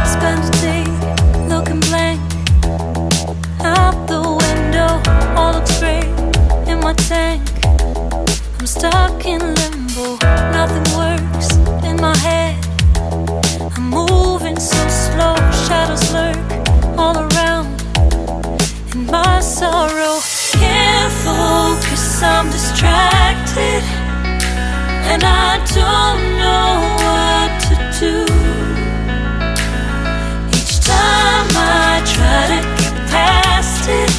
Spend a day looking blank out the window. All looks great in my tank. I'm stuck in limbo. Nothing works in my head. I'm moving so slow. Shadows lurk all around. In my sorrow, can't focus. I'm distracted, and I don't know what to do. Each time I try to get past it,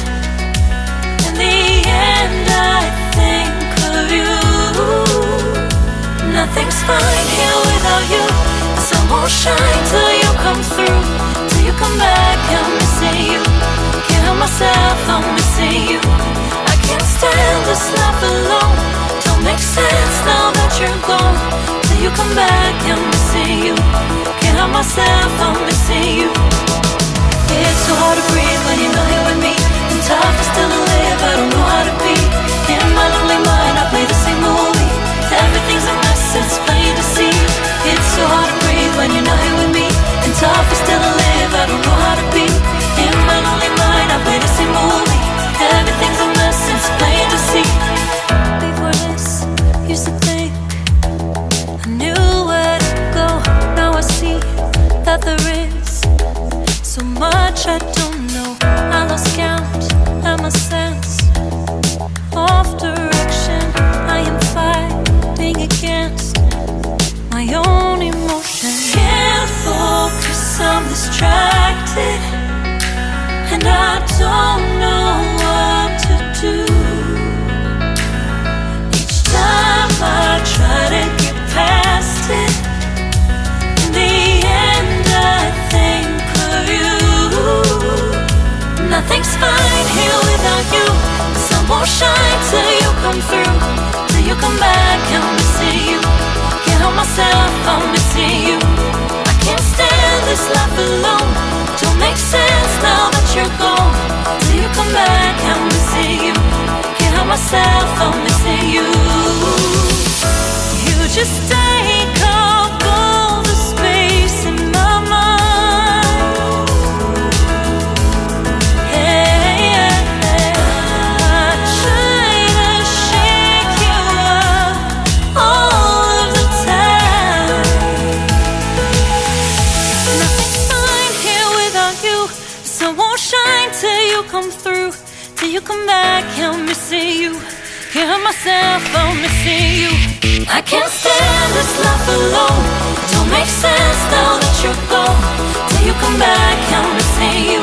in the end I think of you. Nothing's fine here without you. The sun won't shine till you come through. Till you come back, I'm missing you. Can't help myself, I'm missing you. I can't stand this life alone. Don't make sense now that you're gone. Till you come back, I'm missing you. Can't help myself, I'm missing you. It's so hard to breathe when you're not here with me. And tough is still to live, I don't know how to be. In my lonely mind, I play the same movie. Everything's a mess, it's plain to see. It's so hard to breathe when you're not here with me. And tough is still to live, I don't know how to be. In my lonely mind, I play the same movie. Everything's a mess, it's plain to see. Before this, used to think I knew where to go. Now I see that there is so much I don't know. I lost count and my sense of direction. I am fighting against my own emotion. Can't focus, I'm distracted, and I don't know what to do. Each time I try to get past it, in the end I think of you. Nothing's fine here without you. The sun won't shine till you come through. Till you come back, I'm missing you. Can't help myself, I'm missing you. I can't stand this life alone. Don't make sense now that you're gone. Till you come back, I'm missing you. Can't help myself, I'm missing you. You just take up all the space in my mind. Hey, I try to shake you up all of the time. Nothing's fine here without you. The sun won't shine till you come through. Till you come back, I'm missing you. Can't help myself, I'm missing you. I can't stand this life alone. Don't make sense now that you're gone. Till you come back, I'm missing you.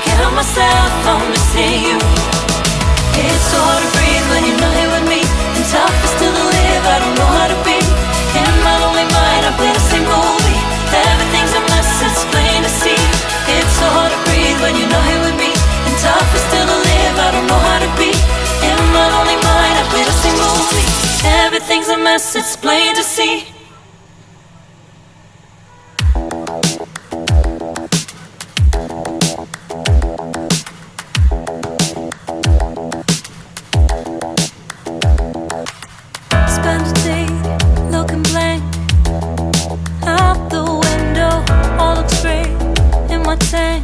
Can't help myself, I'm missing you. It's so hard to breathe when you're not here with me. And tough is still to live, I don't know how to be. In my lonely mind, I play the same movie. Everything's a mess, it's plain to see. It's so hard to breathe when you're not here with me. And tough is still to live, I don't know how to be. In my lonely mind, I play the same movie. Everything's a mess, it's plain to see. Spend a day looking blank out the window. All looks great in my tank.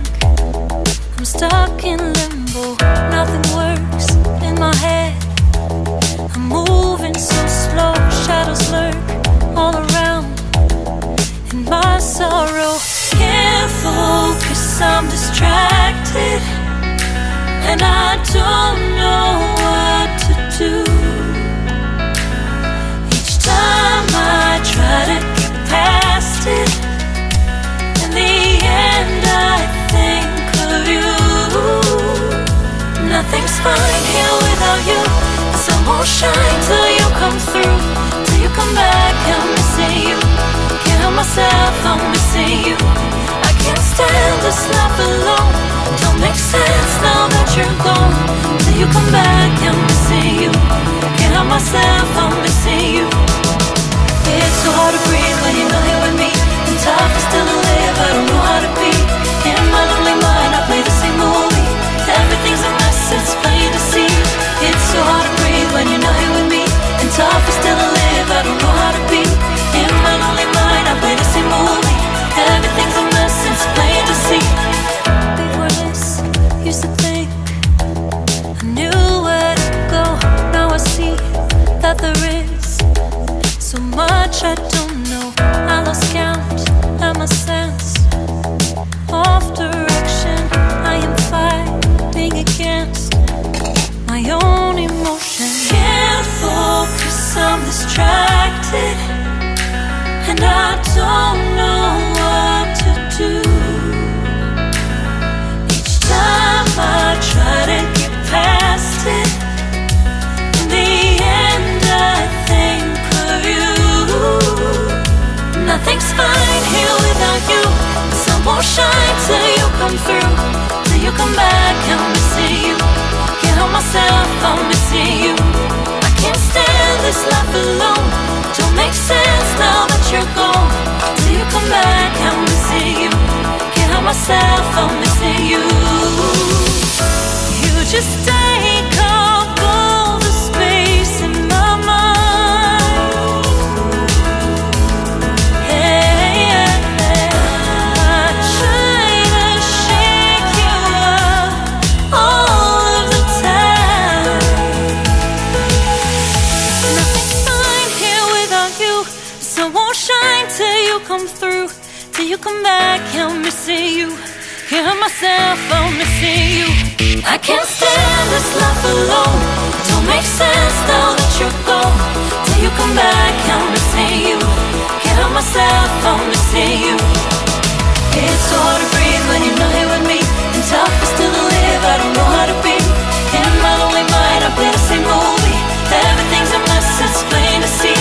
I'm stuck in limbo. Nothing works in my head. I'm moving so slow. Shadows lurk all around. In my sorrow, can't focus, I'm distracted, and I don't know what to do. Each time I try to get past it, in the end I think of you. Nothing's fine here without you. The sun won't shine till you come through. Till you come back, I'm missing you. Can't help myself, I'm missing you. I can't stand this life alone. Don't make sense now that you're gone. Till you come back, I'm missing you. Can't help myself, I'm missing you. It's so hard to breathe when you're not here with me. And tough is still to live, I don't know how to be. In my lonely mind, I play the same movie. Everything's a mess, it's plain to see. much I don't know. I lost count at my sense of direction. I am fighting against my own emotion. Can't focus, I'm distracted, and I don't know what to do. Each time I try to get past it, in the end I think of you. Nothing's fine here without you. The sun won't shine till you come through, till you come back. I'm missing you. Can't help myself, I'm missing you. I can't stand this life alone. Don't make sense now that you're gone. Till you come back, I'm missing you. Can't help myself, I'm missing you. You just take up all the space in my mind. Hey, I try to shake you up all of the time. Nothing's fine here without you. The sun won't shine till you come through, till you come back. I'm missing you. Can't help myself, I'm missing you. I can't stand this life alone. Don't make sense now that you're gone. Till you come back, I'm missing you. Can't help myself, I'm missing you. It's so hard to breathe when you're not here with me, and tough is still to live, I don't know how to be. In my lonely mind, I play the same movie. Everything's a mess, it's plain to see.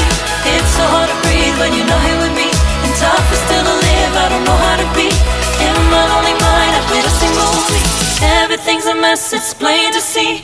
It's so hard to breathe when you're not here with me, and tough is still to live, I don't know how to be. In my lonely mind, I play the same movie. Everything's a mess, it's plain to see.